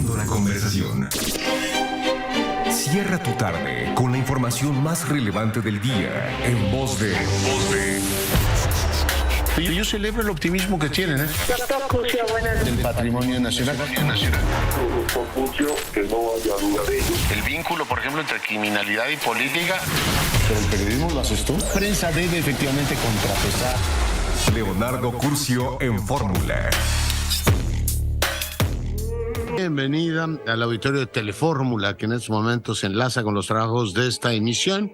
abriendo la conversación. Cierra tu tarde con la información más relevante del día en voz de... Yo celebro el optimismo que tienen, Doctor Curcio, buenas del patrimonio nacional. Doctor Curcio, que no haya duda de ello. El vínculo, por ejemplo, entre criminalidad y política. Pero el periodismo lo haces tú. La prensa debe efectivamente contrapesar. Leonardo Curcio en Fórmula. Bienvenida al auditorio de Telefórmula, que en estos momentos se enlaza con los trabajos de esta emisión,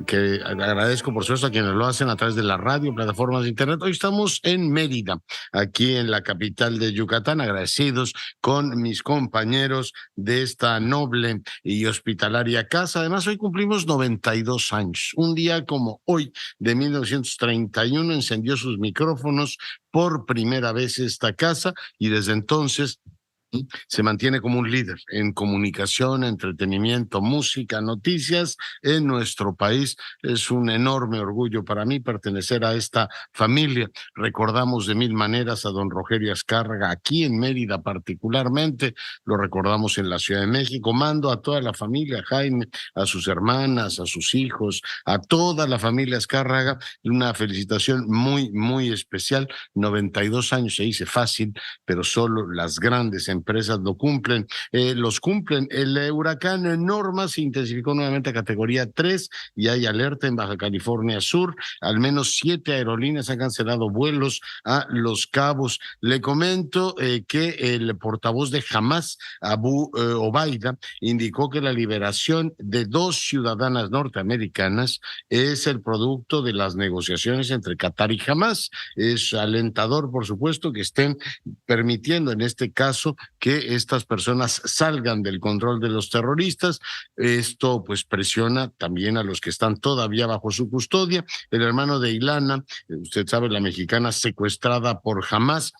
que agradezco por supuesto a quienes lo hacen a través de la radio, plataformas de internet. Hoy estamos en Mérida, aquí en la capital de Yucatán, agradecidos con mis compañeros de esta noble y hospitalaria casa. Además, hoy cumplimos 92 años. Un día como hoy, de 1931, encendió sus micrófonos por primera vez esta casa y desde entonces se mantiene como un líder en comunicación, entretenimiento, música, noticias en nuestro país. Es un enorme orgullo para mí pertenecer a esta familia. Recordamos de mil maneras a don Rogelio Azcárraga, aquí en Mérida particularmente, lo recordamos en la Ciudad de México. Mando a toda la familia, a Jaime, a sus hermanas, a sus hijos, a toda la familia Azcárraga, una felicitación muy, muy especial. 92 años se dice fácil, pero solo las grandes empresas lo cumplen, los cumplen. El huracán Norma se intensificó nuevamente a categoría 3 y hay alerta en Baja California Sur. Al menos 7 aerolíneas han cancelado vuelos a Los Cabos. Le comento que el portavoz de Hamás, Abu Obaida, indicó que la liberación de 2 ciudadanas norteamericanas es el producto de las negociaciones entre Qatar y Hamás. Es alentador, por supuesto, que estén permitiendo en este caso que estas personas salgan del control de los terroristas. Esto pues presiona también a los que están todavía bajo su custodia. El hermano de Ilana, usted sabe, la mexicana secuestrada por Hamás,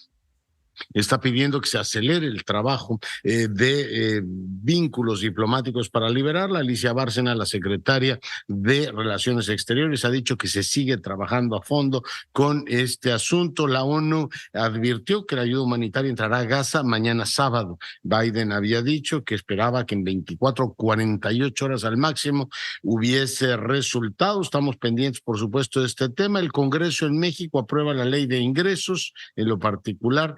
está pidiendo que se acelere el trabajo de vínculos diplomáticos para liberarla. Alicia Bárcena, la secretaria de Relaciones Exteriores, ha dicho que se sigue trabajando a fondo con este asunto. La ONU advirtió que la ayuda humanitaria entrará a Gaza mañana sábado. Biden había dicho que esperaba que en 24, 48 horas al máximo hubiese resultados. Estamos pendientes, por supuesto, de este tema. El Congreso en México aprueba la ley de ingresos, en lo particular.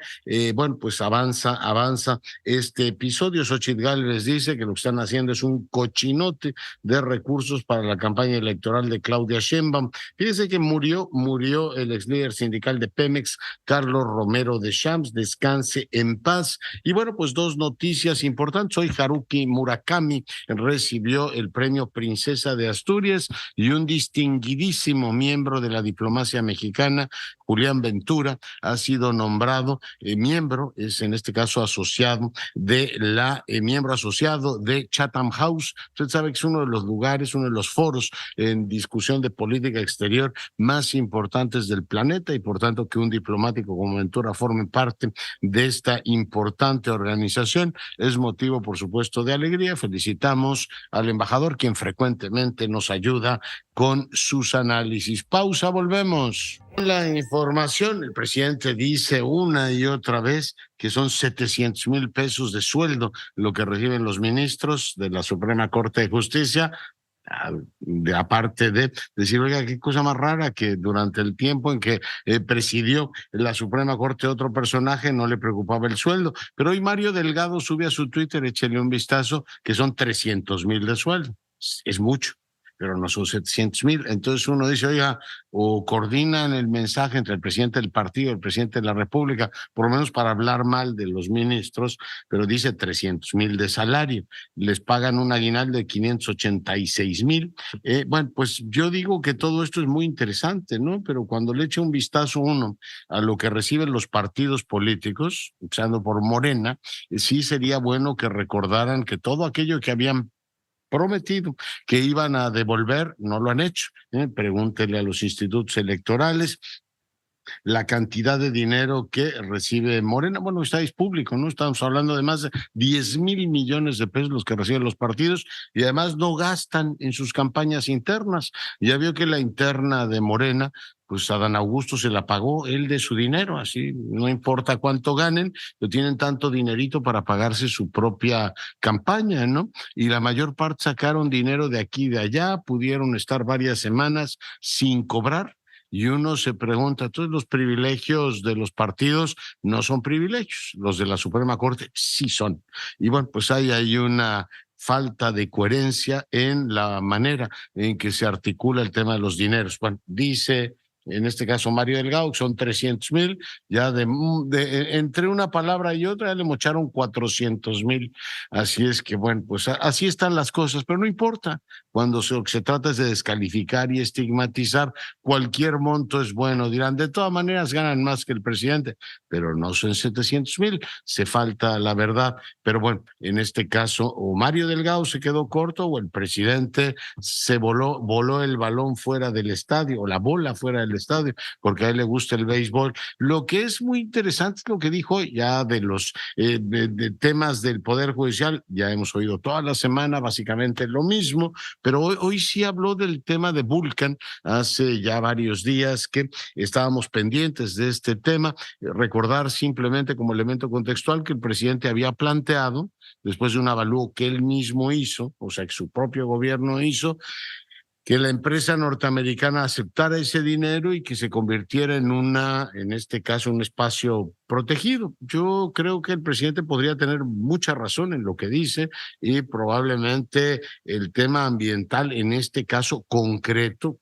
Bueno, pues avanza este episodio. Xochitl Gálvez dice que lo que están haciendo es un cochinote de recursos para la campaña electoral de Claudia Sheinbaum. Fíjese que murió el ex líder sindical de Pemex, Carlos Romero de Champs, descanse en paz. Y bueno, pues 2 noticias importantes. Hoy Haruki Murakami recibió el premio Princesa de Asturias y un distinguidísimo miembro de la diplomacia mexicana, Julián Ventura, ha sido nombrado miembro, es en este caso asociado miembro asociado de Chatham House. Usted sabe que es uno de los lugares, uno de los foros en discusión de política exterior más importantes del planeta y por tanto que un diplomático como Ventura forme parte de esta importante organización es motivo, por supuesto, de alegría. Felicitamos al embajador, quien frecuentemente nos ayuda con sus análisis. Pausa, volvemos. La información, el presidente dice una y otra vez que son 700,000 pesos de sueldo lo que reciben los ministros de la Suprema Corte de Justicia, aparte de decir, oiga, qué cosa más rara que durante el tiempo en que presidió la Suprema Corte otro personaje no le preocupaba el sueldo. Pero hoy Mario Delgado sube a su Twitter, échele un vistazo, que son 300,000 de sueldo. Es mucho, pero no son 700,000. Entonces uno dice, oiga, o coordinan el mensaje entre el presidente del partido, el presidente de la República, por lo menos para hablar mal de los ministros, pero dice 300,000 de salario, les pagan un aguinaldo de 586,000. Bueno, pues yo digo que todo esto es muy interesante, ¿no? Pero cuando le echa un vistazo uno a lo que reciben los partidos políticos, empezando por Morena, sí sería bueno que recordaran que todo aquello que habían prometido que iban a devolver, no lo han hecho. Pregúntele a los institutos electorales. la cantidad de dinero que recibe Morena. Bueno, es público, ¿no? Estamos hablando de más de 10,000 millones de pesos los que reciben los partidos y además no gastan en sus campañas internas. Ya vio que la interna de Morena, pues a Dan Augusto se la pagó él de su dinero, así no importa cuánto ganen, pero tienen tanto dinerito para pagarse su propia campaña, ¿no? Y la mayor parte sacaron dinero de aquí y de allá, pudieron estar varias semanas sin cobrar. Y uno se pregunta, entonces los privilegios de los partidos no son privilegios, los de la Suprema Corte sí son. Y bueno, pues hay una falta de coherencia en la manera en que se articula el tema de los dineros. Bueno, dice en este caso Mario Delgado, que son 300,000, ya entre una palabra y otra ya le mocharon 400,000. Así es que, bueno, pues así están las cosas, pero no importa. Cuando se trata es de descalificar y estigmatizar, cualquier monto es bueno. Dirán, de todas maneras ganan más que el presidente, pero no son 700,000, se falta la verdad. Pero bueno, en este caso, o Mario Delgado se quedó corto o el presidente se voló el balón fuera del estadio, o la bola fuera del estadio, porque a él le gusta el béisbol. Lo que es muy interesante es lo que dijo ya de los de temas del Poder Judicial. Ya hemos oído toda la semana básicamente lo mismo, pero hoy sí habló del tema de Vulcan. Hace ya varios días que estábamos pendientes de este tema. Recordar simplemente como elemento contextual que el presidente había planteado, después de un avalúo que él mismo hizo, o sea, que su propio gobierno hizo, que la empresa norteamericana aceptara ese dinero y que se convirtiera en este caso, un espacio protegido. Yo creo que el presidente podría tener mucha razón en lo que dice y probablemente el tema ambiental, en este caso concreto,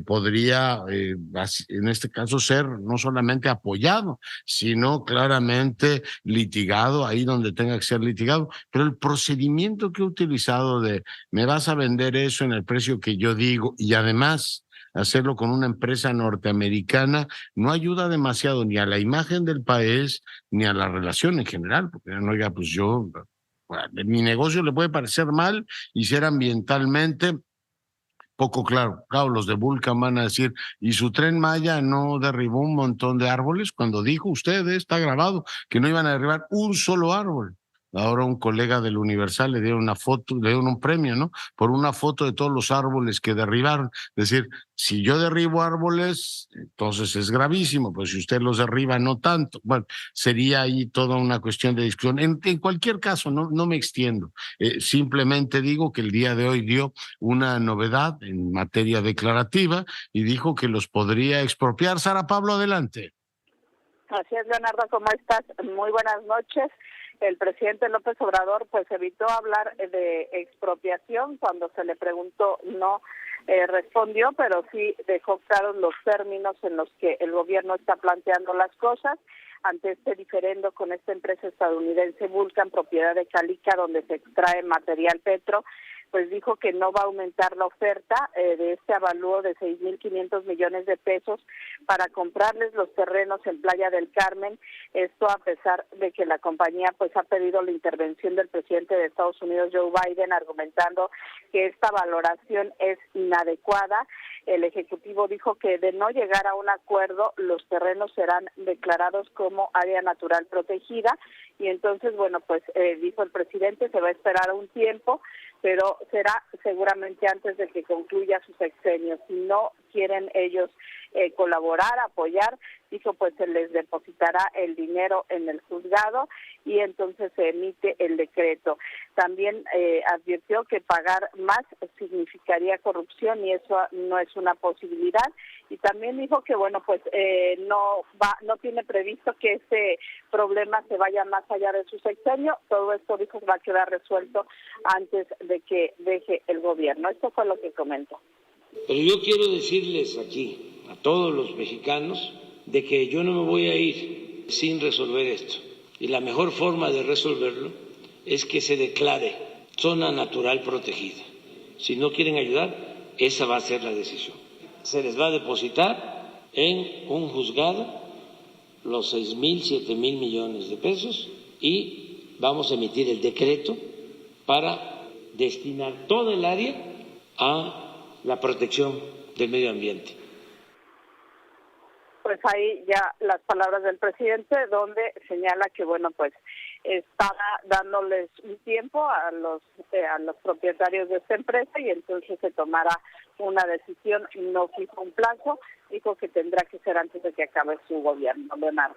podría en este caso ser no solamente apoyado, sino claramente litigado ahí donde tenga que ser litigado. Pero el procedimiento que he utilizado de me vas a vender eso en el precio que yo digo y además hacerlo con una empresa norteamericana no ayuda demasiado ni a la imagen del país ni a la relación en general, porque no, oiga, pues bueno, mi negocio le puede parecer mal y ser ambientalmente poco claro. Claro, los de Vulcan van a decir, ¿y su Tren Maya no derribó un montón de árboles? Cuando dijo usted, está grabado, que no iban a derribar un solo árbol. Ahora un colega del Universal le dieron una foto, le dieron un premio, ¿no? Por una foto de todos los árboles que derribaron. Es decir, si yo derribo árboles, entonces es gravísimo, pues si usted los derriba, no tanto. Bueno, sería ahí toda una cuestión de discusión. En cualquier caso, no me extiendo. Simplemente digo que el día de hoy dio una novedad en materia declarativa y dijo que los podría expropiar. Sara Pablo, adelante. Así es, Leonardo, ¿cómo estás? Muy buenas noches. El presidente López Obrador pues evitó hablar de expropiación. Cuando se le preguntó no respondió, pero sí dejó claros los términos en los que el gobierno está planteando las cosas ante este diferendo con esta empresa estadounidense Vulcan, propiedad de Calica, donde se extrae material petro. Pues dijo que no va a aumentar la oferta de este avalúo de 6,500 millones de pesos para comprarles los terrenos en Playa del Carmen. Esto a pesar de que la compañía pues ha pedido la intervención del presidente de Estados Unidos, Joe Biden, argumentando que esta valoración es inadecuada. El Ejecutivo dijo que de no llegar a un acuerdo, los terrenos serán declarados como área natural protegida y entonces, bueno, pues dijo el presidente, se va a esperar un tiempo, pero será seguramente antes de que concluya su sexenio. Si no quieren ellos colaborar, apoyar, dijo, pues se les depositará el dinero en el juzgado y entonces se emite el decreto. También advirtió que pagar más significaría corrupción y eso no es una posibilidad. Y también dijo que, bueno, pues no tiene previsto que ese problema se vaya más allá de su sexenio. Todo esto, dijo, va a quedar resuelto antes de que deje el gobierno. Esto fue lo que comentó. Pero yo quiero decirles aquí a todos los mexicanos de que yo no me voy a ir sin resolver esto. Y la mejor forma de resolverlo es que se declare zona natural protegida. Si no quieren ayudar, esa va a ser la decisión. Se les va a depositar en un juzgado los 6,000, 7,000 millones de pesos y vamos a emitir el decreto para destinar todo el área a la protección del medio ambiente. pues ahí ya las palabras del presidente, donde señala que, bueno, pues estaba dándoles un tiempo a los propietarios de esta empresa y entonces se tomará una decisión, no fijó un plazo, dijo que tendrá que ser antes de que acabe su gobierno, Leonardo.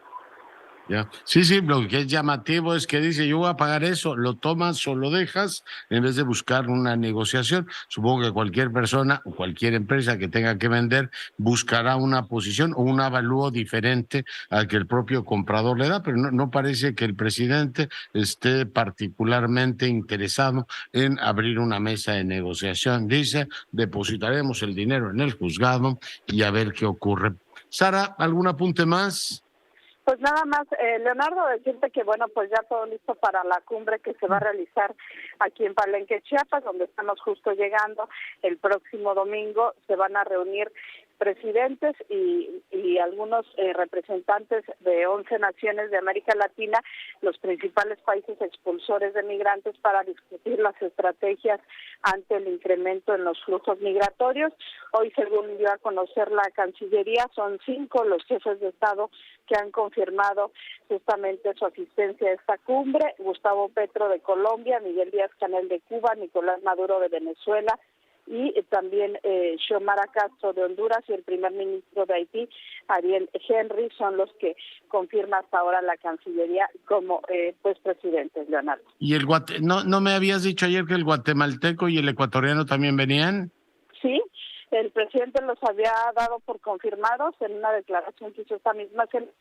Ya. Sí, sí, lo que es llamativo es que dice, yo voy a pagar eso, lo tomas o lo dejas, en vez de buscar una negociación. Supongo que cualquier persona o cualquier empresa que tenga que vender buscará una posición o un avalúo diferente al que el propio comprador le da, pero no parece que el presidente esté particularmente interesado en abrir una mesa de negociación. Dice, depositaremos el dinero en el juzgado y a ver qué ocurre. Sara, ¿algún apunte más? Pues nada más, Leonardo, decirte que, bueno, pues ya todo listo para la cumbre que se va a realizar aquí en Palenque, Chiapas, donde estamos justo llegando. El próximo domingo se van a reunir presidentes y algunos representantes de 11 naciones de América Latina, los principales países expulsores de migrantes, para discutir las estrategias ante el incremento en los flujos migratorios. Hoy, según dio a conocer la Cancillería, son 5 los jefes de Estado que han confirmado justamente su asistencia a esta cumbre: Gustavo Petro de Colombia, Miguel Díaz-Canel de Cuba, Nicolás Maduro de Venezuela, y también Xiomara Castro de Honduras, y el primer ministro de Haití, Ariel Henry, son los que confirma hasta ahora la Cancillería como pues presidentes, Leonardo. ¿Y no me habías dicho ayer que el guatemalteco y el ecuatoriano también venían? Sí, el presidente los había dado por confirmados en una declaración que hizo esta misma semana.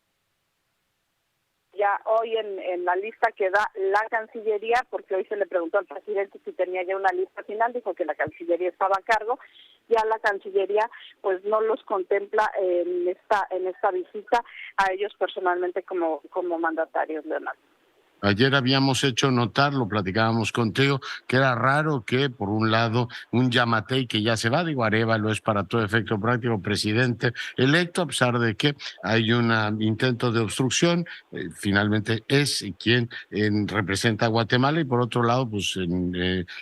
Ya hoy en la lista que da la Cancillería, porque hoy se le preguntó al presidente si tenía ya una lista final, dijo que la Cancillería estaba a cargo. Ya la Cancillería pues no los contempla en esta visita a ellos personalmente como mandatarios, Leonardo. Ayer habíamos hecho notar, lo platicábamos contigo, que era raro que, por un lado, un Yamatei que ya se va, digo, Arévalo es para todo efecto práctico presidente electo, a pesar de que hay un intento de obstrucción, finalmente es quien representa a Guatemala, y por otro lado, pues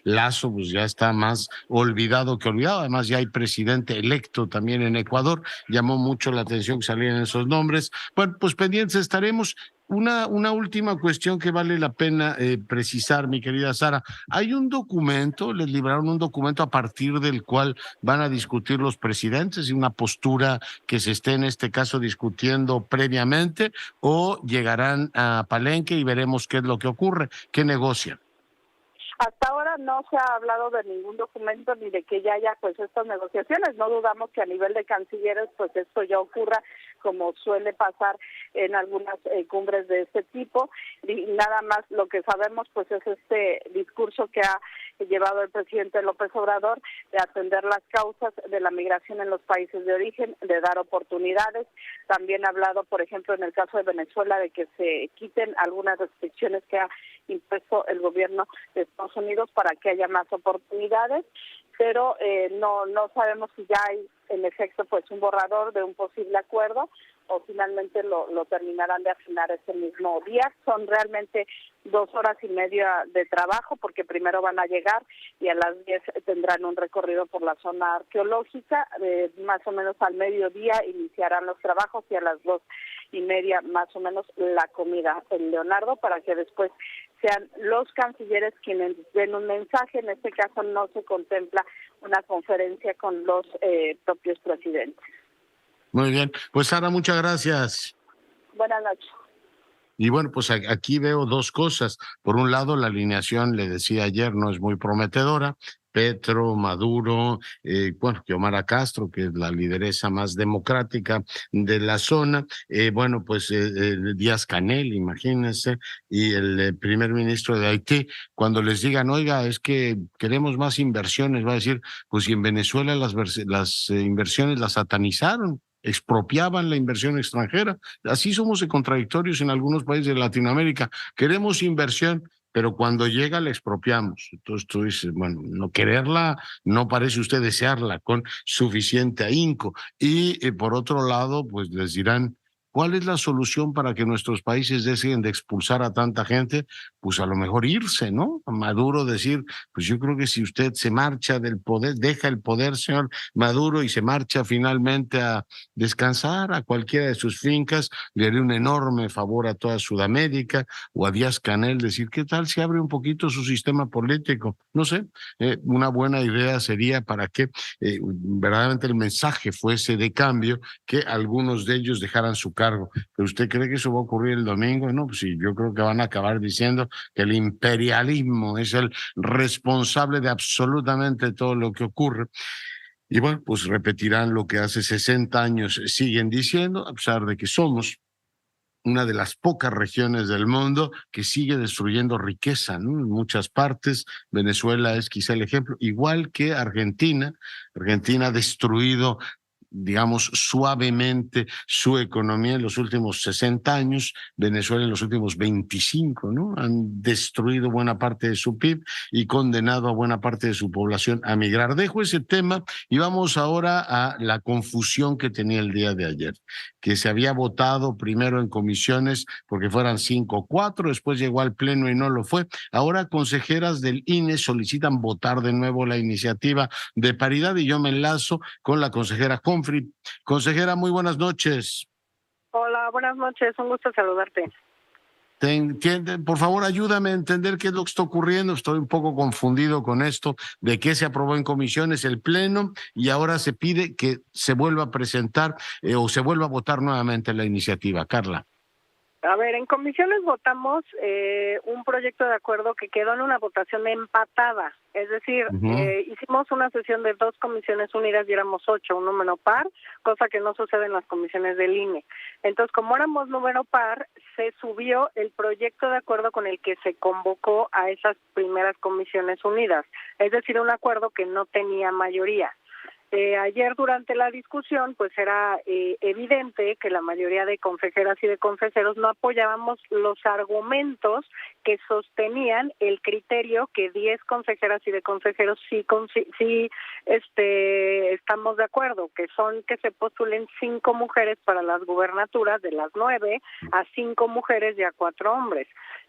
Lazo pues ya está más olvidado que olvidado. Además ya hay presidente electo también en Ecuador, llamó mucho la atención que salieran esos nombres. Bueno, pues pendientes estaremos. Una última cuestión que vale la pena precisar, mi querida Sara. Hay un documento, les libraron un documento a partir del cual van a discutir los presidentes, y una postura que se esté en este caso discutiendo previamente, o llegarán a Palenque y veremos qué es lo que ocurre, qué negocian. Hasta ahora no se ha hablado de ningún documento ni de que ya haya pues estas negociaciones. No dudamos que a nivel de cancilleres pues esto ya ocurra, como suele pasar en algunas cumbres de este tipo. Y nada más lo que sabemos pues es este discurso que ha llevado el presidente López Obrador de atender las causas de la migración en los países de origen, de dar oportunidades. También ha hablado, por ejemplo, en el caso de Venezuela, de que se quiten algunas restricciones que ha impuesto el gobierno de Estados Unidos para que haya más oportunidades, pero no sabemos si ya hay en efecto pues un borrador de un posible acuerdo, o finalmente lo terminarán de afinar ese mismo día. Son realmente 2 horas y media de trabajo, porque primero van a llegar y a las 10 tendrán un recorrido por la zona arqueológica. Más o menos al mediodía iniciarán los trabajos, y a las 2:30 más o menos la comida, en Leonardo, para que después sean los cancilleres quienes den un mensaje. En este caso no se contempla una conferencia con los propios presidentes. Muy bien, pues Sara, muchas gracias. Buenas noches. Y bueno, pues aquí veo 2 cosas. Por un lado, la alineación, le decía ayer, no es muy prometedora. Petro, Maduro, Xiomara Castro, que es la lideresa más democrática de la zona, bueno, pues Díaz-Canel, imagínense, y el primer ministro de Haití. Cuando les digan, oiga, es que queremos más inversiones, va a decir, pues si en Venezuela las inversiones las satanizaron, expropiaban la inversión extranjera. Así somos de contradictorios en algunos países de Latinoamérica. Queremos inversión, pero cuando llega la expropiamos. Entonces tú dices, bueno, no quererla, no parece usted desearla con suficiente ahínco. Y por otro lado, pues les dirán, ¿cuál es la solución para que nuestros países dejen de expulsar a tanta gente? pues a lo mejor irse, ¿no? Maduro decir, pues yo creo que si usted se marcha del poder, deja el poder, señor Maduro, y se marcha finalmente a descansar a cualquiera de sus fincas, le haría un enorme favor a toda Sudamérica, o a Díaz-Canel decir, ¿qué tal si abre un poquito su sistema político? No sé, una buena idea sería para que verdaderamente el mensaje fuese de cambio, que algunos de ellos dejaran su cargo. ¿Pero usted cree que eso va a ocurrir el domingo? No, pues sí, yo creo que van a acabar diciendo que el imperialismo es el responsable de absolutamente todo lo que ocurre. Y bueno, pues repetirán lo que hace 60 años siguen diciendo, a pesar de que somos una de las pocas regiones del mundo que sigue destruyendo riqueza, ¿no? En muchas partes. Venezuela es quizá el ejemplo, igual que Argentina. Argentina ha destruido, digamos, suavemente su economía en los últimos 60 años, Venezuela en los últimos 25, ¿no? Han destruido buena parte de su PIB y condenado a buena parte de su población a migrar. Dejo ese tema y vamos ahora a la confusión que tenía el día de ayer, que se había votado primero en comisiones porque fueran 5-4, después llegó al Pleno y no lo fue. Ahora consejeras del INE solicitan votar de nuevo la iniciativa de paridad y yo me enlazo con la consejera Humphrey. Consejera, muy buenas noches. Hola, buenas noches, un gusto saludarte. Por favor, ayúdame a entender qué es lo que está ocurriendo. Estoy un poco confundido con esto de qué se aprobó en comisiones el Pleno y ahora se pide que se vuelva a presentar o se vuelva a votar nuevamente la iniciativa. Carla. A ver, en comisiones votamos un proyecto de acuerdo que quedó en una votación empatada. Es decir, hicimos una sesión de 2 comisiones unidas y éramos 8, un número par, cosa que no sucede en las comisiones del INE. Entonces, como éramos número par, se subió el proyecto de acuerdo con el que se convocó a esas primeras comisiones unidas. Es decir, un acuerdo que no tenía mayoría. Ayer durante la discusión pues era evidente que la mayoría de consejeras y de consejeros no apoyábamos los argumentos que sostenían el criterio que 10 consejeras y de consejeros sí estamos de acuerdo, que son que se postulen 5 mujeres para las gubernaturas, de las 9 a 5 mujeres y a 4 hombres.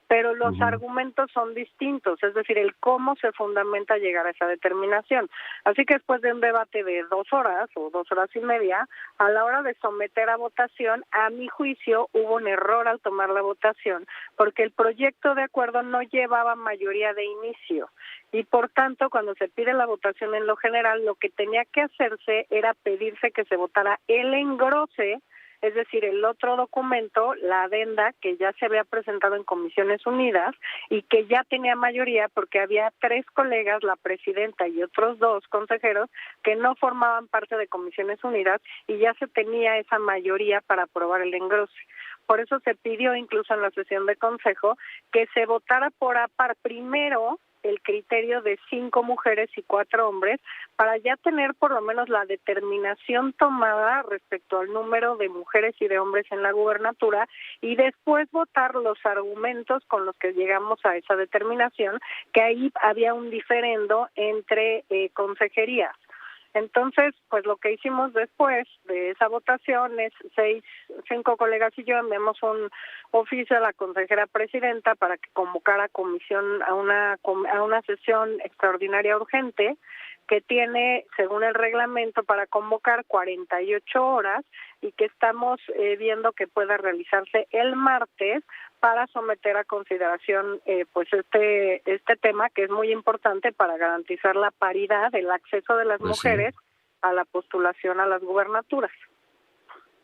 Pero los argumentos son distintos, es decir, el cómo se fundamenta llegar a esa determinación. Así que después de un debate de 2 horas o 2 horas y media, a la hora de someter a votación, a mi juicio hubo un error al tomar la votación, porque el proyecto de acuerdo no llevaba mayoría de inicio. Y por tanto, cuando se pide la votación en lo general, lo que tenía que hacerse era pedirse que se votara el engrose, es decir, el otro documento, la adenda, que ya se había presentado en Comisiones Unidas y que ya tenía mayoría porque había 3 colegas, la presidenta y otros 2 consejeros, que no formaban parte de Comisiones Unidas y ya se tenía esa mayoría para aprobar el engrose. Por eso se pidió incluso en la sesión de consejo que se votara por par primero el criterio de 5 mujeres y 4 hombres para ya tener por lo menos la determinación tomada respecto al número de mujeres y de hombres en la gubernatura y después votar los argumentos con los que llegamos a esa determinación, que ahí había un diferendo entre consejerías. Entonces, pues lo que hicimos después de esa votación es 5 colegas y yo enviamos un oficio a la consejera presidenta para que convocara comisión a una sesión extraordinaria urgente que tiene, según el reglamento, para convocar 48 horas y que estamos viendo que pueda realizarse el martes para someter a consideración pues este tema que es muy importante para garantizar la paridad, el acceso de las mujeres a la postulación a las gubernaturas.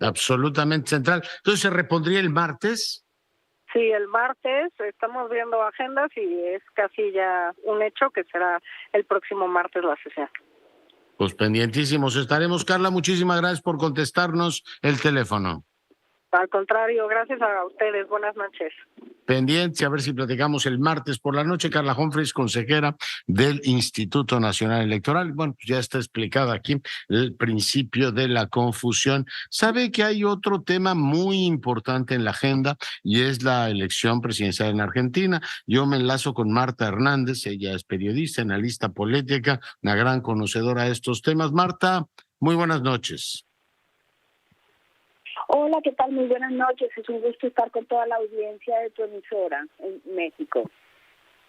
Absolutamente central. Entonces, ¿se repondría el martes? Sí, el martes estamos viendo agendas y es casi ya un hecho que será el próximo martes la sesión. Pues pendientísimos estaremos. Carla, muchísimas gracias por contestarnos el teléfono. Al contrario, gracias a ustedes. Buenas noches. Pendiente, a ver si platicamos el martes por la noche. Carla Humphreys, consejera del Instituto Nacional Electoral. Bueno, pues ya está explicado aquí el principio de la confusión. Sabe que hay otro tema muy importante en la agenda y es la elección presidencial en Argentina. Yo me enlazo con Marta Hernández, ella es periodista, analista política, una gran conocedora de estos temas. Marta, muy buenas noches. Hola, ¿qué tal? Muy buenas noches. Es un gusto estar con toda la audiencia de tu emisora en México.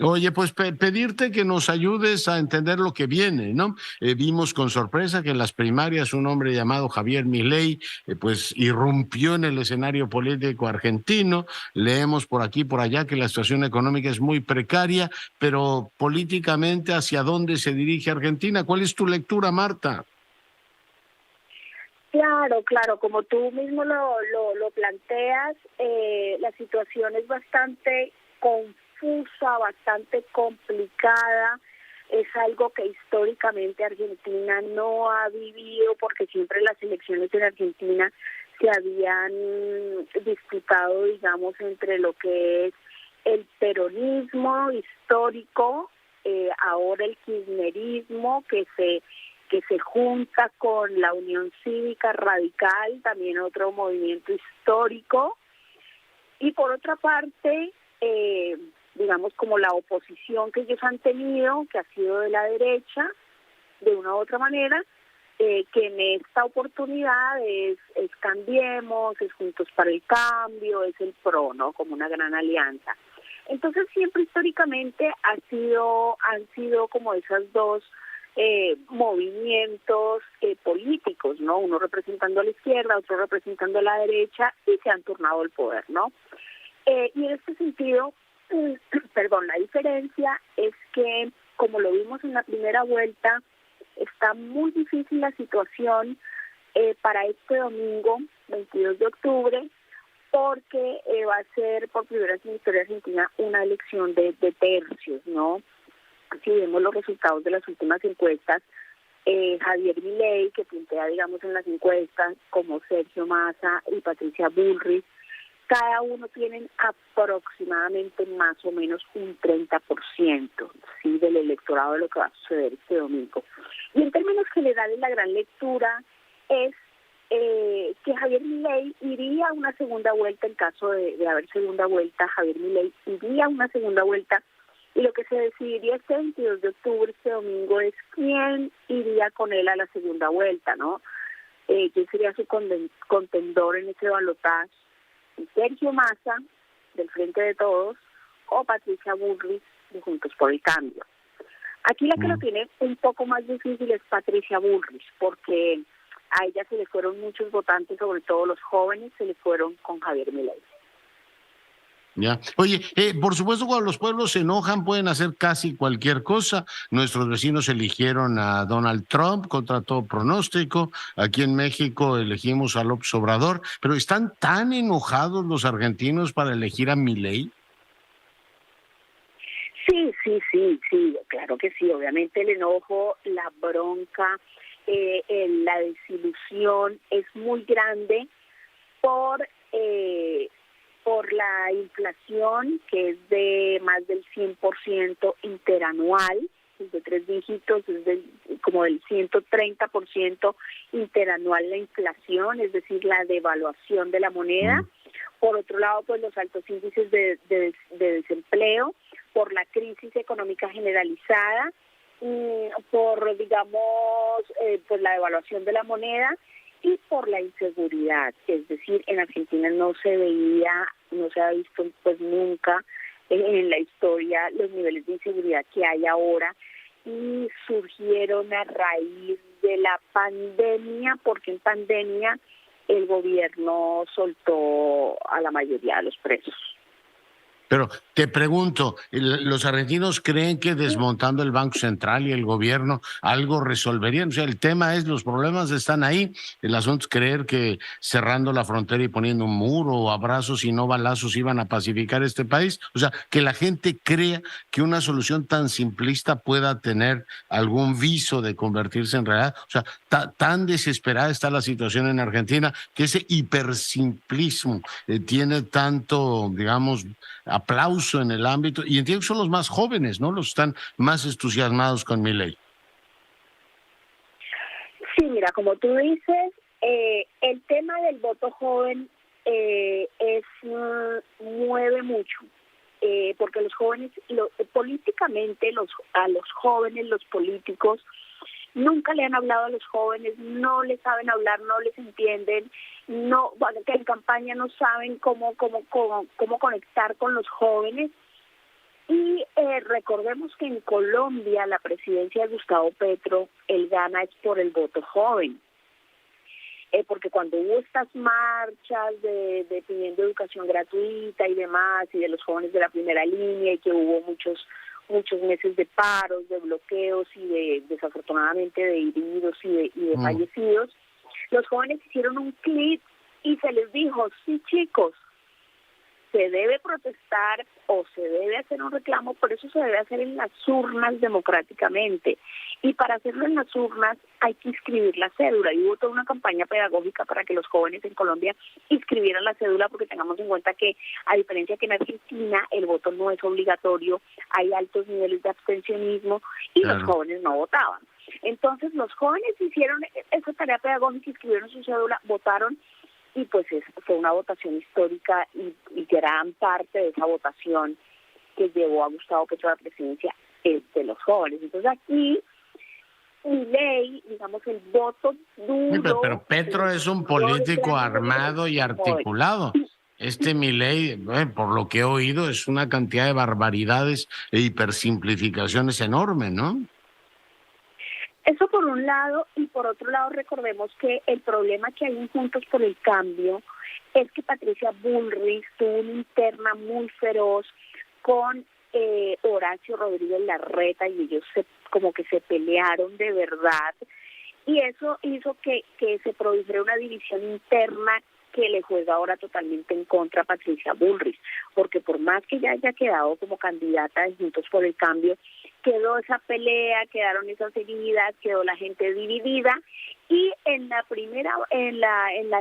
Oye, pues pedirte que nos ayudes a entender lo que viene, ¿no? Vimos con sorpresa que en las primarias un hombre llamado Javier Milei, pues irrumpió en el escenario político argentino. Leemos por aquí, por allá que la situación económica es muy precaria, pero políticamente, ¿hacia dónde se dirige Argentina? ¿Cuál es tu lectura, Marta? Claro, como tú mismo lo planteas, la situación es bastante confusa, bastante complicada. Es algo que históricamente Argentina no ha vivido, porque siempre las elecciones en Argentina se habían disputado, digamos, entre lo que es el peronismo histórico, ahora el kirchnerismo que se junta con la Unión Cívica Radical, también otro movimiento histórico, y por otra parte, digamos, como la oposición que ellos han tenido, que ha sido de la derecha, de una u otra manera, que en esta oportunidad es Cambiemos, es Juntos para el Cambio, es el PRO, ¿no? Como una gran alianza. Entonces siempre históricamente han sido como esas dos movimientos políticos, ¿no? Uno representando a la izquierda, otro representando a la derecha, y se han turnado el poder, ¿no? Y en este sentido, la diferencia es que, como lo vimos en la primera vuelta, está muy difícil la situación para este domingo, 22 de octubre, porque va a ser por primera vez en la historia argentina una elección de tercios, ¿no? Si vemos los resultados de las últimas encuestas, Javier Milei, que puntea, digamos, en las encuestas, como Sergio Massa y Patricia Bullrich, cada uno tienen aproximadamente más o menos un 30%, ¿sí?, del electorado de lo que va a suceder este domingo. Y en términos generales, la gran lectura es que Javier Milei iría a una segunda vuelta. En caso de haber segunda vuelta, Javier Milei iría a una segunda vuelta, y lo que se decidiría este 22 de octubre, este domingo, es quién iría con él a la segunda vuelta, ¿no? Quién sería su contendor en ese balotaje, Sergio Massa, del Frente de Todos, o Patricia Bullrich, de Juntos por el Cambio. Aquí la que lo tiene un poco más difícil es Patricia Bullrich, porque a ella se le fueron muchos votantes, sobre todo los jóvenes, se le fueron con Javier Milei. Ya. Oye, por supuesto, cuando los pueblos se enojan pueden hacer casi cualquier cosa. Nuestros vecinos eligieron a Donald Trump contra todo pronóstico. Aquí en México elegimos a López Obrador, pero ¿están tan enojados los argentinos para elegir a Milei? Sí, claro que sí. Obviamente el enojo, la bronca, la desilusión es muy grande por la inflación, que es de más del 100% interanual, es de 3 dígitos, es como del 130% interanual la inflación, es decir, la devaluación de la moneda. Por otro lado, pues los altos índices de desempleo, por la crisis económica generalizada, por, digamos, pues la devaluación de la moneda, y por la inseguridad. Es decir, en Argentina no se ha visto pues nunca en la historia los niveles de inseguridad que hay ahora, y surgieron a raíz de la pandemia, porque en pandemia el gobierno soltó a la mayoría de los presos. Pero te pregunto, ¿los argentinos creen que desmontando el Banco Central y el gobierno algo resolverían? O sea, el tema es, los problemas están ahí, el asunto es creer que cerrando la frontera y poniendo un muro o abrazos y no balazos iban a pacificar este país. O sea, que la gente crea que una solución tan simplista pueda tener algún viso de convertirse en realidad. O sea, tan desesperada está la situación en Argentina que ese hipersimplismo tiene tanto, digamos, aplauso en el ámbito, y entiendo que son los más jóvenes, ¿no? Los que están más entusiasmados con Milei. Sí, mira, como tú dices, el tema del voto joven mueve mucho, porque los jóvenes, políticamente, a los jóvenes, los políticos, nunca le han hablado a los jóvenes, no les saben hablar, no les entienden, no, bueno, que en campaña no saben cómo conectar con los jóvenes. Y recordemos que en Colombia la presidencia de Gustavo Petro, él gana es por el voto joven. Porque cuando hubo estas marchas de pidiendo educación gratuita y demás, y de los jóvenes de la primera línea, y que hubo muchos meses de paros, de bloqueos y desafortunadamente de heridos y de fallecidos, los jóvenes hicieron un clip y se les dijo, sí chicos, se debe protestar o se debe hacer un reclamo, pero eso se debe hacer en las urnas democráticamente. Y para hacerlo en las urnas hay que inscribir la cédula. Y hubo toda una campaña pedagógica para que los jóvenes en Colombia inscribieran la cédula, porque tengamos en cuenta que, a diferencia que en Argentina, el voto no es obligatorio, hay altos niveles de abstencionismo y los jóvenes no votaban. Entonces los jóvenes hicieron esa tarea pedagógica, inscribieron su cédula, votaron, y pues fue una votación histórica y gran parte de esa votación que llevó a Gustavo Petro a la presidencia es de los jóvenes. Entonces aquí Milei, digamos, el voto duro... Pero Petro es un político armado y articulado. Este Milei, por lo que he oído, es una cantidad de barbaridades e hipersimplificaciones enorme, ¿no? Eso por un lado, y por otro lado recordemos que el problema que hay en Juntos por el Cambio es que Patricia Bullrich tuvo una interna muy feroz con Horacio Rodríguez Larreta, y ellos como que se pelearon de verdad, y eso hizo que se produjera una división interna que le juega ahora totalmente en contra a Patricia Bullrich, porque por más que ya haya quedado como candidata de Juntos por el Cambio, quedó esa pelea, quedaron esas heridas, quedó la gente dividida, y en las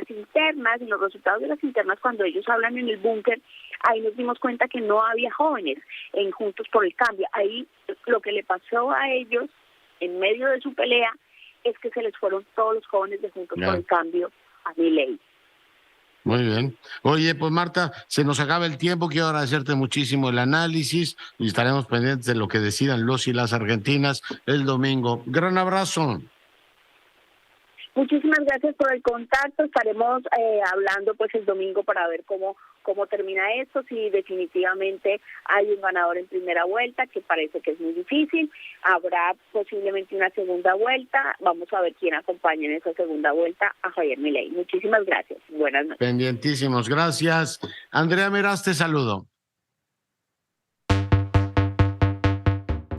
internas, en los resultados de las internas, cuando ellos hablan en el búnker, ahí nos dimos cuenta que no había jóvenes en Juntos por el Cambio. Ahí lo que le pasó a ellos, en medio de su pelea, es que se les fueron todos los jóvenes de Juntos por el Cambio a Milei. Muy bien. Oye, pues Marta, se nos acaba el tiempo. Quiero agradecerte muchísimo el análisis y estaremos pendientes de lo que decidan los y las argentinas el domingo. Gran abrazo. Muchísimas gracias por el contacto. Estaremos hablando pues el domingo para ver cómo termina esto, si definitivamente hay un ganador en primera vuelta, que parece que es muy difícil. Habrá posiblemente una segunda vuelta. Vamos a ver quién acompaña en esa segunda vuelta a Javier Milei. Muchísimas gracias. Buenas noches. Pendientísimos. Gracias. Andrea Meraz, te saludo.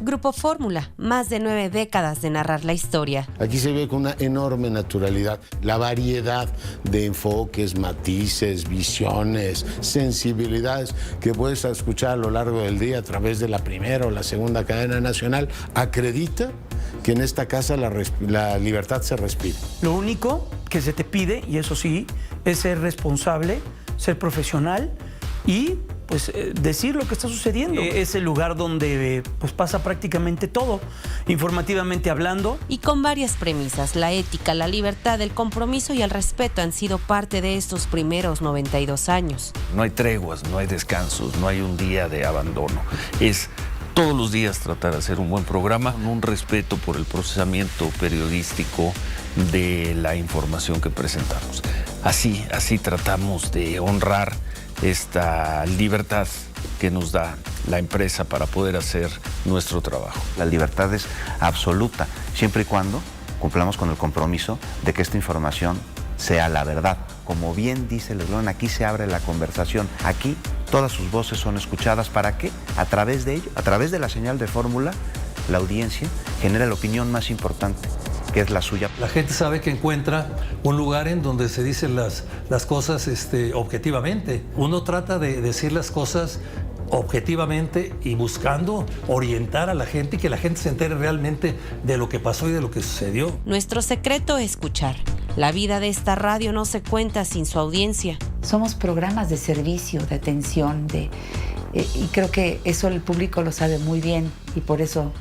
Grupo Fórmula, más de 9 décadas de narrar la historia. Aquí se ve con una enorme naturalidad la variedad de enfoques, matices, visiones, sensibilidades que puedes escuchar a lo largo del día a través de la primera o la segunda cadena nacional. Acredita que en esta casa la libertad se respira. Lo único que se te pide, y eso sí, es ser responsable, ser profesional y pues decir lo que está sucediendo. Es el lugar donde pues pasa prácticamente todo, informativamente hablando. Y con varias premisas: la ética, la libertad, el compromiso y el respeto han sido parte de estos primeros 92 años. No hay treguas, no hay descansos, no hay un día de abandono. Es todos los días tratar de hacer un buen programa, con un respeto por el procesamiento periodístico de la información que presentamos. Así tratamos de honrar esta libertad que nos da la empresa para poder hacer nuestro trabajo. La libertad es absoluta, siempre y cuando cumplamos con el compromiso de que esta información sea la verdad. Como bien dice el eslogan, aquí se abre la conversación, aquí todas sus voces son escuchadas. ¿Para qué? A través de ello, a través de la señal de Fórmula, la audiencia genera la opinión más importante, que es la suya. La gente sabe que encuentra un lugar en donde se dicen las cosas objetivamente. Uno trata de decir las cosas objetivamente y buscando orientar a la gente y que la gente se entere realmente de lo que pasó y de lo que sucedió. Nuestro secreto es escuchar. La vida de esta radio no se cuenta sin su audiencia. Somos programas de servicio, de atención, y creo que eso el público lo sabe muy bien, y por eso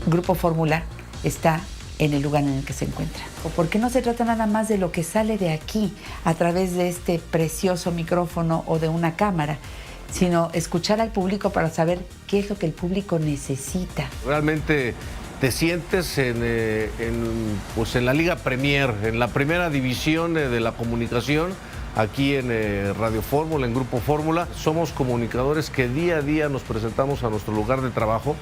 Grupo Fórmula está en el lugar en el que se encuentra. Porque no se trata nada más de lo que sale de aquí a través de este precioso micrófono o de una cámara, sino escuchar al público para saber qué es lo que el público necesita. Realmente te sientes pues en la Liga Premier, en la primera división de la comunicación, aquí en Radio Fórmula, en Grupo Fórmula. Somos comunicadores que día a día nos presentamos a nuestro lugar de trabajo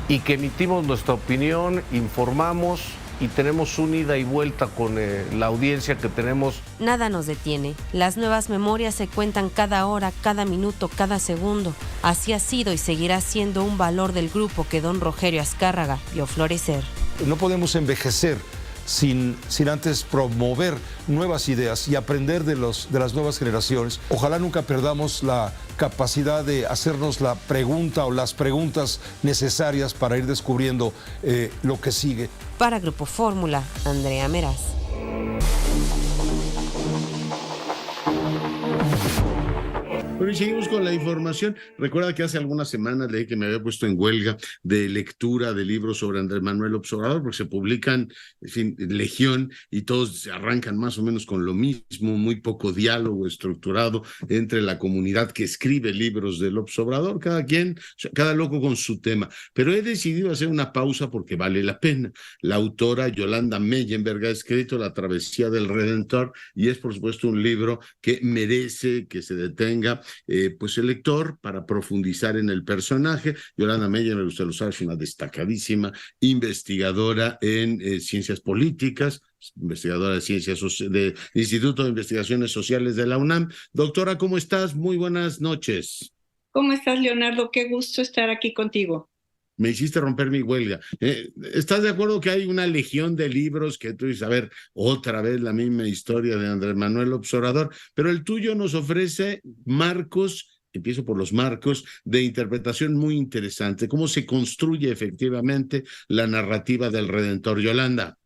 y que emitimos nuestra opinión, informamos y tenemos un ida y vuelta con la audiencia que tenemos. Nada nos detiene. Las nuevas memorias se cuentan cada hora, cada minuto, cada segundo. Así ha sido y seguirá siendo un valor del grupo que don Rogelio Azcárraga vio florecer. No podemos envejecer sin antes promover nuevas ideas y aprender de las nuevas generaciones. Ojalá nunca perdamos la capacidad de hacernos la pregunta o las preguntas necesarias para ir descubriendo lo que sigue. Para Grupo Fórmula, Andrea Meraz. Bueno, y seguimos con la información. Recuerda que hace algunas semanas leí que me había puesto en huelga de lectura de libros sobre Andrés Manuel López Obrador, porque se publican, en fin, legión, y todos arrancan más o menos con lo mismo, muy poco diálogo estructurado entre la comunidad que escribe libros de López Obrador, cada loco con su tema. Pero he decidido hacer una pausa porque vale la pena. La autora Yolanda Meyenberg ha escrito La Travesía del Redentor, y es por supuesto un libro que merece que se detenga pues el lector para profundizar en el personaje. Yolanda Meyenberg, usted lo sabe, es una destacadísima investigadora en ciencias políticas, investigadora de ciencias del Instituto de Investigaciones Sociales de la UNAM. Doctora, ¿cómo estás? Muy buenas noches. ¿Cómo estás, Leonardo? Qué gusto estar aquí contigo. Me hiciste romper mi huelga. ¿Estás de acuerdo que hay una legión de libros que tú dices, a ver, otra vez la misma historia de Andrés Manuel López Obrador, pero el tuyo nos ofrece marcos, empiezo por los marcos, de interpretación muy interesante? ¿Cómo se construye efectivamente la narrativa del Redentor, Yolanda?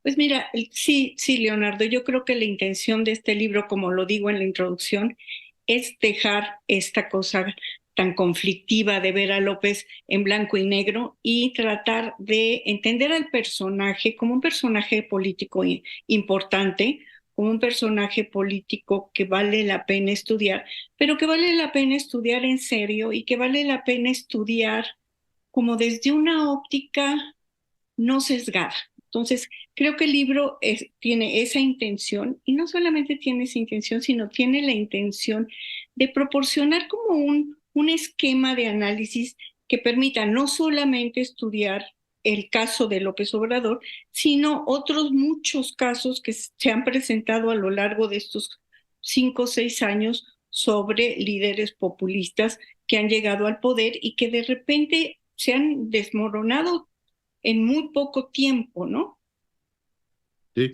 Pues mira, sí, Leonardo, yo creo que la intención de este libro, como lo digo en la introducción, es dejar esta cosa tan conflictiva de ver a López en blanco y negro y tratar de entender al personaje como un personaje político importante, como un personaje político que vale la pena estudiar, pero que vale la pena estudiar en serio y que vale la pena estudiar como desde una óptica no sesgada. Entonces, creo que el libro tiene esa intención, y no solamente tiene esa intención, sino tiene la intención de proporcionar como un esquema de análisis que permita no solamente estudiar el caso de López Obrador, sino otros muchos casos que se han presentado a lo largo de estos 5 o 6 años sobre líderes populistas que han llegado al poder y que de repente se han desmoronado en muy poco tiempo, ¿no? Sí.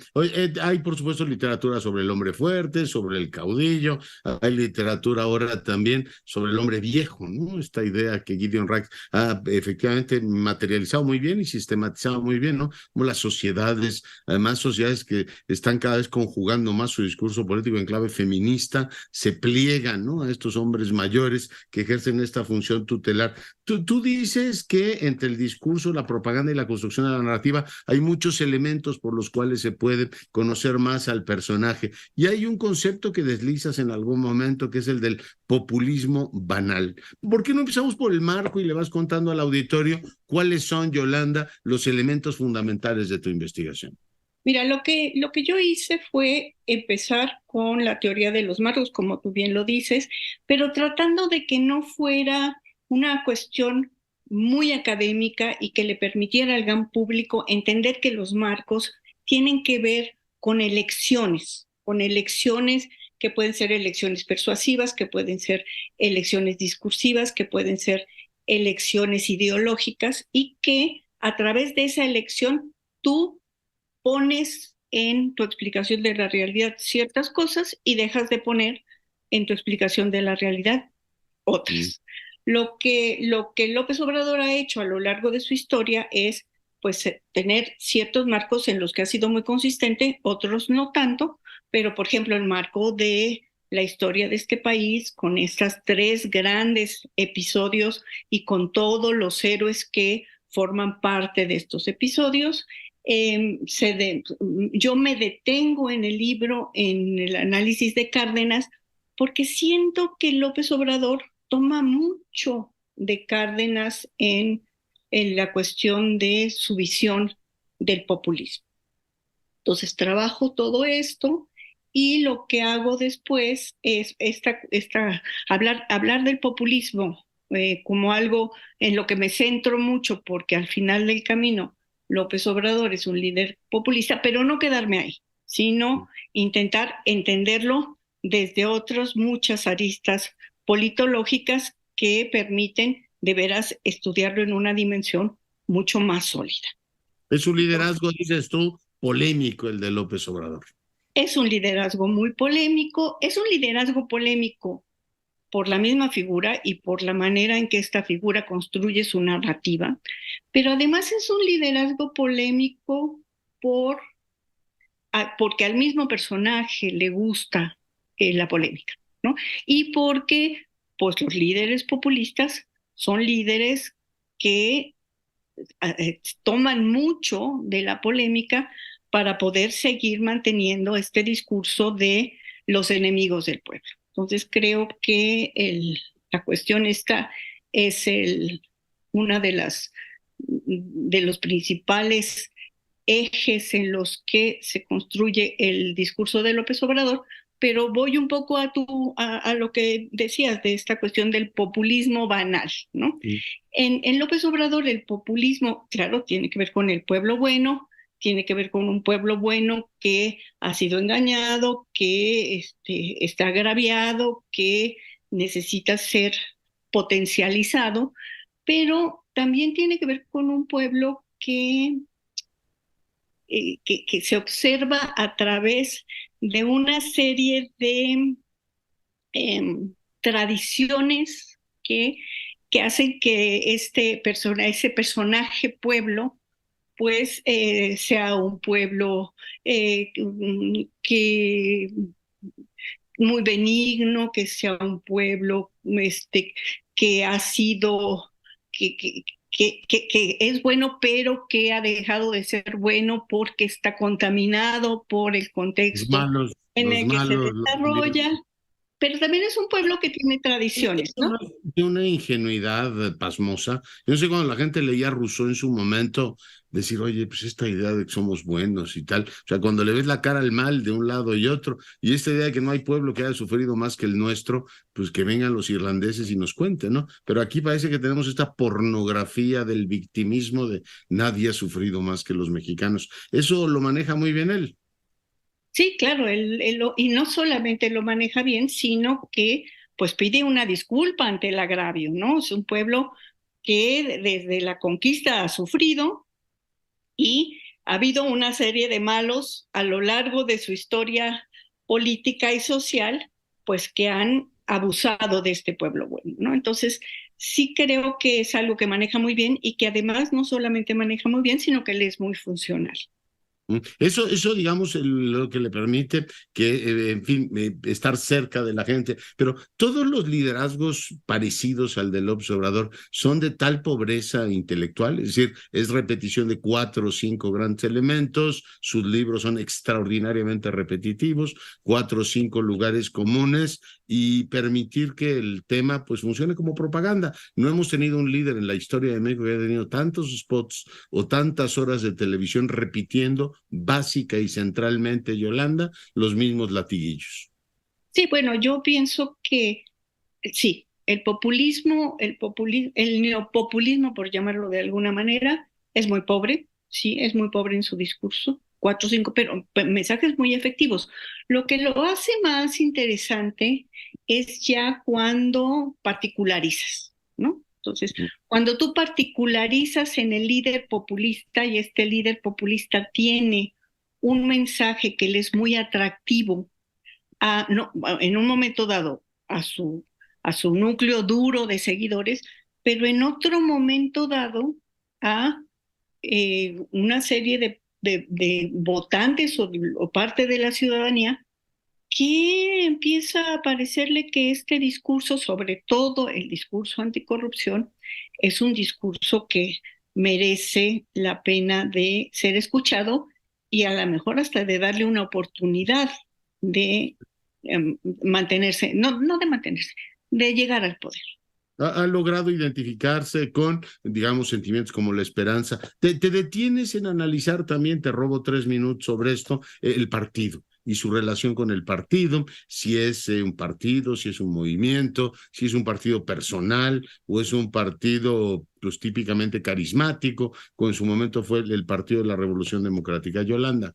Hay, por supuesto, literatura sobre el hombre fuerte, sobre el caudillo. Hay literatura ahora también sobre el hombre viejo, ¿no? Esta idea que Gideon Reich ha efectivamente materializado muy bien y sistematizado muy bien, ¿no? Como las sociedades, además sociedades que están cada vez conjugando más su discurso político en clave feminista, se pliegan, ¿no?, a estos hombres mayores que ejercen esta función tutelar. Tú dices que entre el discurso, la propaganda y la construcción de la narrativa hay muchos elementos por los cuales se puede conocer más al personaje. Y hay un concepto que deslizas en algún momento, que es el del populismo banal. ¿Por qué no empezamos por el marco y le vas contando al auditorio cuáles son, Yolanda, los elementos fundamentales de tu investigación? Mira, lo que yo hice fue empezar con la teoría de los marcos, como tú bien lo dices, pero tratando de que no fuera una cuestión muy académica y que le permitiera al gran público entender que los marcos tienen que ver con elecciones que pueden ser elecciones persuasivas, que pueden ser elecciones discursivas, que pueden ser elecciones ideológicas, y que a través de esa elección tú pones en tu explicación de la realidad ciertas cosas y dejas de poner en tu explicación de la realidad otras. Lo que López Obrador ha hecho a lo largo de su historia es pues tener ciertos marcos en los que ha sido muy consistente, otros no tanto, pero por ejemplo el marco de la historia de este país, con estos 3 grandes episodios y con todos los héroes que forman parte de estos episodios. Yo me detengo en el libro, en el análisis de Cárdenas, porque siento que López Obrador toma mucho de Cárdenas en en la cuestión de su visión del populismo. Entonces trabajo todo esto y lo que hago después es hablar del populismo como algo en lo que me centro mucho, porque al final del camino López Obrador es un líder populista, pero no quedarme ahí, sino intentar entenderlo desde otras muchas aristas politológicas que permiten de veras estudiarlo en una dimensión mucho más sólida. Es un liderazgo, dices tú, polémico el de López Obrador. Es un liderazgo muy polémico, es un liderazgo polémico por la misma figura y por la manera en que esta figura construye su narrativa, pero además es un liderazgo polémico porque al mismo personaje le gusta la polémica, ¿no? Y porque pues, los líderes populistas son líderes que toman mucho de la polémica para poder seguir manteniendo este discurso de los enemigos del pueblo. Entonces creo que la cuestión esta es una de los principales ejes en los que se construye el discurso de López Obrador, pero voy un poco a lo que decías de esta cuestión del populismo banal, ¿no? Sí. En López Obrador el populismo, claro, tiene que ver con el pueblo bueno, tiene que ver con un pueblo bueno que ha sido engañado, que está agraviado, que necesita ser potencializado, pero también tiene que ver con un pueblo que se observa a través de una serie de tradiciones que hacen que ese personaje pueblo pues sea un pueblo que muy benigno, que sea un pueblo que ha sido, que es bueno, pero que ha dejado de ser bueno porque está contaminado por el contexto en el que se desarrolla. Pero también es un pueblo que tiene tradiciones, ¿no? De una ingenuidad pasmosa. Yo no sé, cuando la gente leía a Rousseau en su momento, decir, oye, pues esta idea de que somos buenos y tal, o sea, cuando le ves la cara al mal de un lado y otro, y esta idea de que no hay pueblo que haya sufrido más que el nuestro, pues que vengan los irlandeses y nos cuenten, ¿no? Pero aquí parece que tenemos esta pornografía del victimismo de nadie ha sufrido más que los mexicanos. Eso lo maneja muy bien él. Sí, claro, y no solamente lo maneja bien, sino que pues pide una disculpa ante el agravio, ¿no? Es un pueblo que desde la conquista ha sufrido y ha habido una serie de malos a lo largo de su historia política y social, pues que han abusado de este pueblo bueno, ¿no? Entonces, sí creo que es algo que maneja muy bien y que además no solamente maneja muy bien, sino que le es muy funcional. Eso digamos, lo que le permite que, en fin, estar cerca de la gente. Pero todos los liderazgos parecidos al del López Obrador son de tal pobreza intelectual, es decir, es repetición de 4 o 5 grandes elementos, sus libros son extraordinariamente repetitivos, 4 o 5 lugares comunes, y permitir que el tema pues funcione como propaganda. No hemos tenido un líder en la historia de México que haya tenido tantos spots o tantas horas de televisión repitiendo básica y centralmente, Yolanda, los mismos latiguillos. Sí, bueno, yo pienso que sí, el neopopulismo, por llamarlo de alguna manera, es muy pobre, sí, es muy pobre en su discurso, 4 o 5, pero mensajes muy efectivos. Lo que lo hace más interesante es ya cuando particularizas, ¿no? Entonces, cuando tú particularizas en el líder populista y este líder populista tiene un mensaje que le es muy atractivo en un momento dado a su núcleo duro de seguidores, pero en otro momento dado a una serie de votantes o parte de la ciudadanía que empieza a parecerle que este discurso, sobre todo el discurso anticorrupción, es un discurso que merece la pena de ser escuchado y a lo mejor hasta de darle una oportunidad de mantenerse, no de mantenerse, de llegar al poder. ha logrado identificarse con, digamos, sentimientos como la esperanza. Te detienes en analizar también, te robo 3 minutos sobre esto, el partido y su relación con el partido, si es un partido, si es un movimiento, si es un partido personal o es un partido pues típicamente carismático, como en su momento fue el Partido de la Revolución Democrática. Yolanda.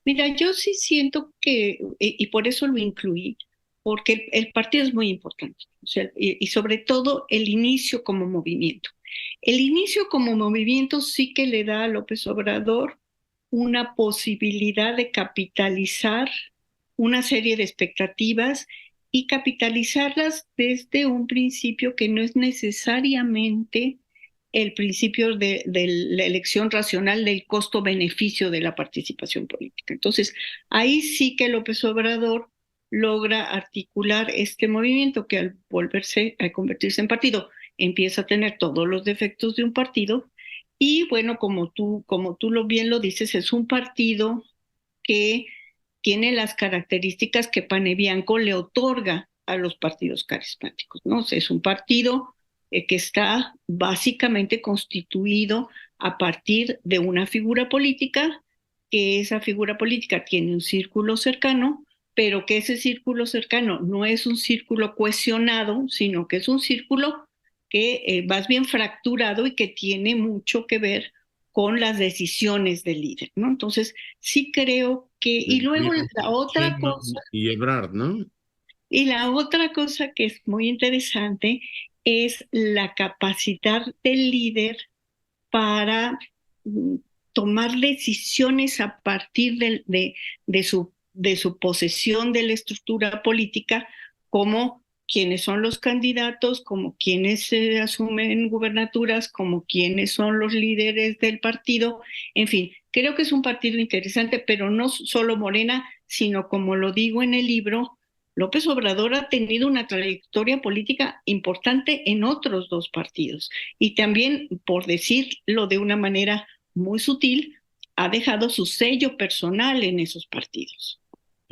Mira, yo sí siento que, y por eso lo incluí, porque el partido es muy importante, o sea, y sobre todo el inicio como movimiento. El inicio como movimiento sí que le da a López Obrador una posibilidad de capitalizar una serie de expectativas y capitalizarlas desde un principio que no es necesariamente el principio de la elección racional del costo-beneficio de la participación política. Entonces, ahí sí que López Obrador logra articular este movimiento que al convertirse en partido, empieza a tener todos los defectos de un partido. Y bueno, como tú bien lo dices, es un partido que tiene las características que Pane Bianco le otorga a los partidos carismáticos, ¿no? O sea, es un partido que está básicamente constituido a partir de una figura política, que esa figura política tiene un círculo cercano, pero que ese círculo cercano no es un círculo cohesionado, sino que es un círculo que más bien fracturado y que tiene mucho que ver con las decisiones del líder, ¿no? Entonces, sí creo que... Y luego la otra cosa... Y Ebrard, ¿no? Y la otra cosa que es muy interesante es la capacidad del líder para tomar decisiones a partir de su posesión de la estructura política, como quiénes son los candidatos, como quiénes asumen gubernaturas, como quiénes son los líderes del partido. En fin, creo que es un partido interesante, pero no solo Morena, sino como lo digo en el libro, López Obrador ha tenido una trayectoria política importante en otros 2 partidos y también, por decirlo de una manera muy sutil, ha dejado su sello personal en esos partidos.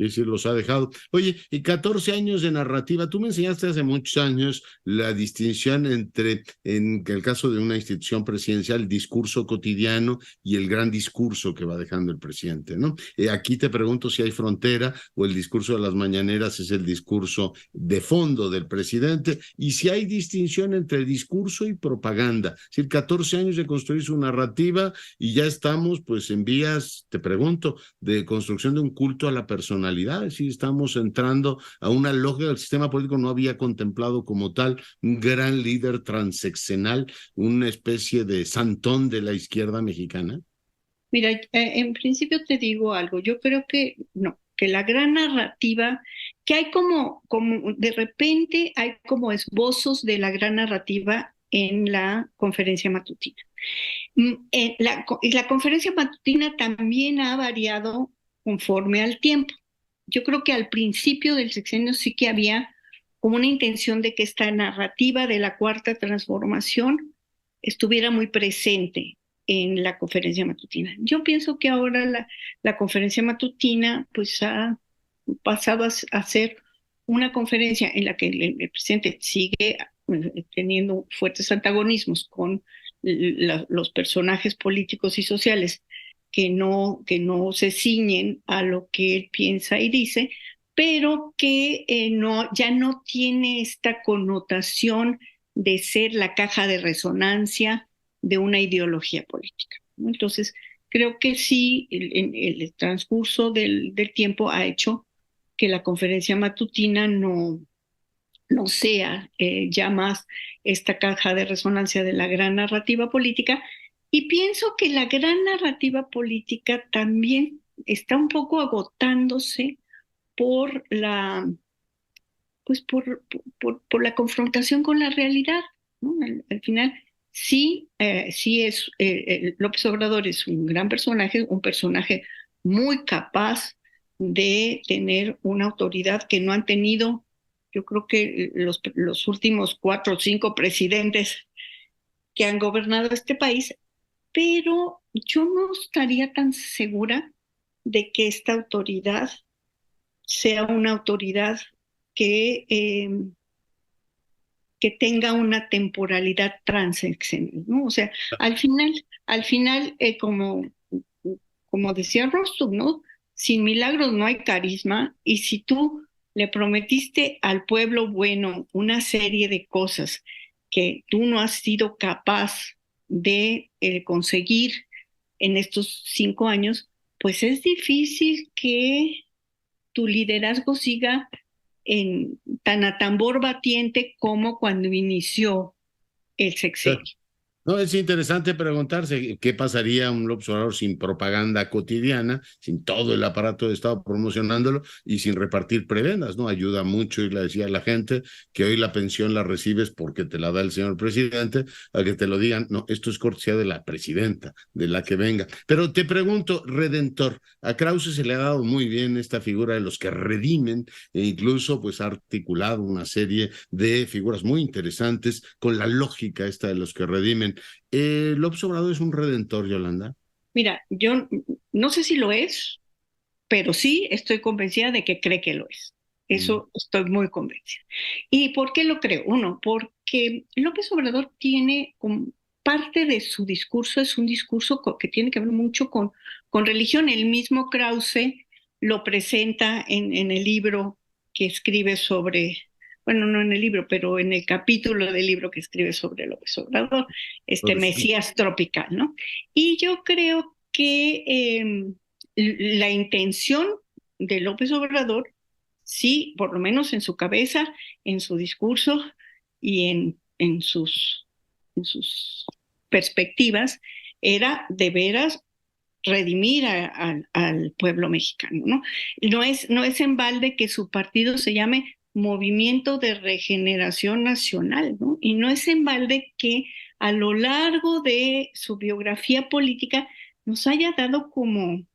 Sí, los ha dejado. Oye, y 14 años de narrativa, tú me enseñaste hace muchos años la distinción entre, en el caso de una institución presidencial, el discurso cotidiano y el gran discurso que va dejando el presidente, ¿no? Aquí te pregunto si hay frontera o el discurso de las mañaneras es el discurso de fondo del presidente y si hay distinción entre discurso y propaganda. Es decir, 14 años de construir su narrativa y ya estamos pues en vías, te pregunto, de construcción de un culto a la personalidad. Sí, estamos entrando a una lógica que el sistema político no había contemplado como tal, un gran líder transeccional, una especie de santón de la izquierda mexicana. Mira, en principio te digo algo, yo creo que no, que la gran narrativa, que hay como de repente hay como esbozos de la gran narrativa en la conferencia matutina. La conferencia matutina también ha variado conforme al tiempo. Yo creo que al principio del sexenio sí que había como una intención de que esta narrativa de la Cuarta Transformación estuviera muy presente en la conferencia matutina. Yo pienso que ahora la conferencia matutina pues ha pasado a ser una conferencia en la que el presidente sigue teniendo fuertes antagonismos con los personajes políticos y sociales que no se ciñen a lo que él piensa y dice, pero que ya no tiene esta connotación de ser la caja de resonancia de una ideología política, ¿no? Entonces, creo que sí, el transcurso del tiempo ha hecho que la conferencia matutina no sea ya más esta caja de resonancia de la gran narrativa política. Y pienso que la gran narrativa política también está un poco agotándose por la confrontación con la realidad, ¿no? Al final, sí es López Obrador es un gran personaje, un personaje muy capaz de tener una autoridad que no han tenido, yo creo que los últimos 4 o 5 presidentes que han gobernado este país. Pero yo no estaría tan segura de que esta autoridad sea una autoridad que que tenga una temporalidad transeccional, ¿no? O sea, al final, como decía Rostock, ¿no? Sin milagros no hay carisma, y si tú le prometiste al pueblo bueno una serie de cosas que tú no has sido capaz de conseguir en estos 5 años, pues es difícil que tu liderazgo siga tan a tambor batiente como cuando inició el sexenio. No, es interesante preguntarse qué pasaría un López Obrador sin propaganda cotidiana, sin todo el aparato de Estado promocionándolo y sin repartir prebendas, ¿no? Ayuda mucho, y le decía a la gente que hoy la pensión la recibes porque te la da el señor presidente, a que te lo digan, no, esto es cortesía de la presidenta, de la que venga. Pero te pregunto, Redentor, a Krause se le ha dado muy bien esta figura de los que redimen, e incluso pues ha articulado una serie de figuras muy interesantes con la lógica esta de los que redimen. ¿López Obrador es un redentor, Yolanda? Mira, yo no sé si lo es, pero sí estoy convencida de que cree que lo es. Eso estoy muy convencida. ¿Y por qué lo creo? Uno, porque López Obrador tiene parte de su discurso, es un discurso que tiene que ver mucho con religión. El mismo Krause lo presenta en el libro que escribe sobre... Bueno, no en el libro, pero en el capítulo del libro que escribe sobre López Obrador, Mesías Tropical, ¿no? Y yo creo que la intención de López Obrador, sí, por lo menos en su cabeza, en su discurso y en sus perspectivas, era de veras redimir al pueblo mexicano, ¿no? No es en balde que su partido se llame Movimiento de Regeneración Nacional, ¿no? Y no es en balde que a lo largo de su biografía política nos haya dado como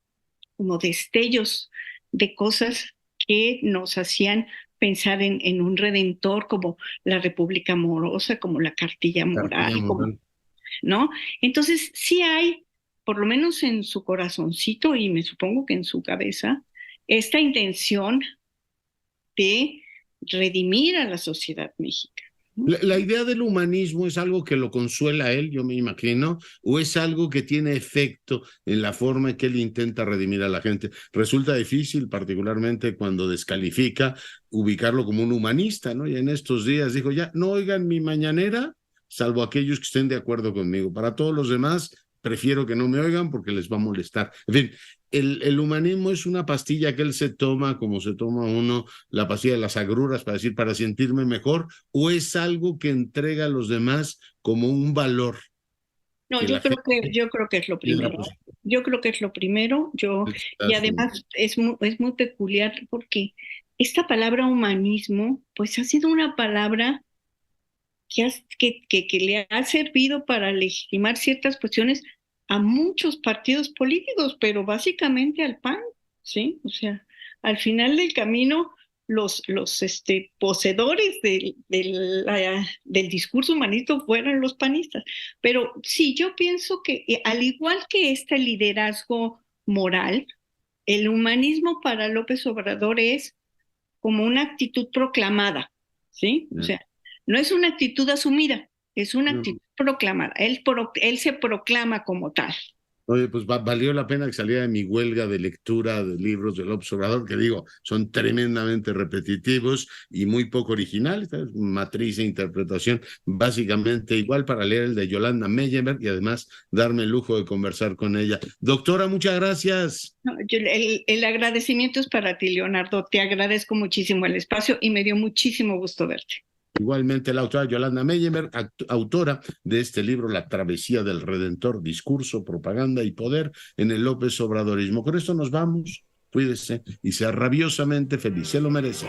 destellos de cosas que nos hacían pensar en un redentor, como la República Amorosa, como la Cartilla Moral, ¿no? Entonces sí hay, por lo menos en su corazoncito y me supongo que en su cabeza, esta intención de redimir a la sociedad mexicana. ¿La idea del humanismo es algo que lo consuela a él, yo me imagino, o es algo que tiene efecto en la forma en que él intenta redimir a la gente? Resulta difícil, particularmente cuando descalifica, ubicarlo como un humanista, ¿no? Y en estos días dijo, ya, no oigan mi mañanera, salvo aquellos que estén de acuerdo conmigo. Para todos los demás, prefiero que no me oigan porque les va a molestar. En fin, el humanismo es una pastilla que él se toma como se toma uno la pastilla de las agruras para decir, para sentirme mejor, o es algo que entrega a los demás como un valor. No, yo creo que es lo primero. Yo creo que es lo primero. Y además es muy peculiar porque esta palabra humanismo, pues ha sido una palabra que le ha servido para legitimar ciertas cuestiones a muchos partidos políticos, pero básicamente al PAN, ¿sí? O sea, al final del camino, los poseedores del discurso humanista fueron los panistas. Pero sí, yo pienso que al igual que este liderazgo moral, el humanismo para López Obrador es como una actitud proclamada, ¿sí? O sea, no es una actitud asumida, es una actitud proclamada. Él se proclama como tal. Oye, pues valió la pena que saliera de mi huelga de lectura de libros de López Obrador, que digo, son tremendamente repetitivos y muy poco originales, ¿sabes? Matriz e interpretación básicamente igual, para leer el de Yolanda Meyenberg y además darme el lujo de conversar con ella. Doctora, muchas gracias. No, el agradecimiento es para ti, Leonardo. Te agradezco muchísimo el espacio y me dio muchísimo gusto verte. Igualmente la autora Yolanda Meyenberg, autora de este libro, La travesía del Redentor, discurso, propaganda y poder en el López Obradorismo. Con esto nos vamos, cuídese y sea rabiosamente feliz, se lo merece.